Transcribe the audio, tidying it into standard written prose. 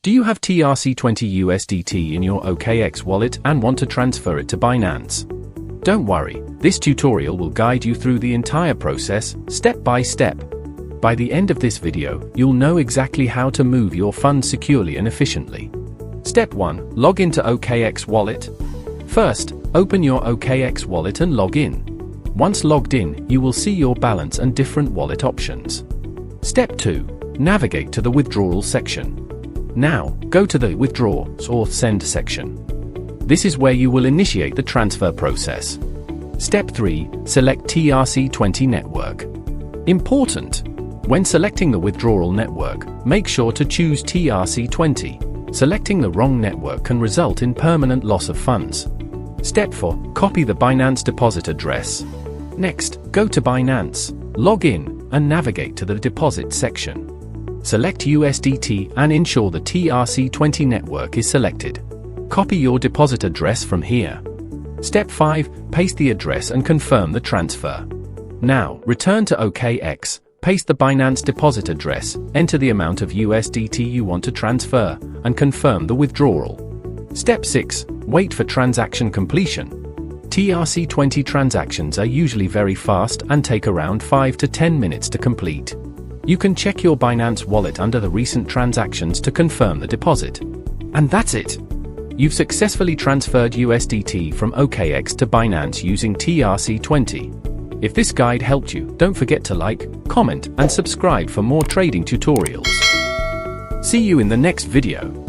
Do you have TRC20 USDT in your OKX wallet and want to transfer it to Binance? Don't worry, this tutorial will guide you through the entire process, step by step. By the end of this video, you'll know exactly how to move your funds securely and efficiently. Step 1. Log into OKX wallet. First, open your OKX wallet and log in. Once logged in, you will see your balance and different wallet options. Step 2. Navigate to the withdrawal section. Now, go to the Withdraw or Send section. This is where you will initiate the transfer process. Step 3. Select TRC20 network. Important! When selecting the withdrawal network, make sure to choose TRC20. Selecting the wrong network can result in permanent loss of funds. Step 4. Copy the Binance deposit address. Next, go to Binance, log in, and navigate to the deposit section. Select USDT and ensure the TRC20 network is selected. Copy your deposit address from here. Step 5. Paste the address and confirm the transfer. Now, return to OKX, paste the Binance deposit address, enter the amount of USDT you want to transfer, and confirm the withdrawal. Step 6. Wait for transaction completion. TRC20 transactions are usually very fast and take around 5 to 10 minutes to complete. You can check your Binance wallet under the recent transactions to confirm the deposit. And that's it! You've successfully transferred USDT from OKX to Binance using TRC20. If this guide helped you, don't forget to like, comment, and subscribe for more trading tutorials. See you in the next video.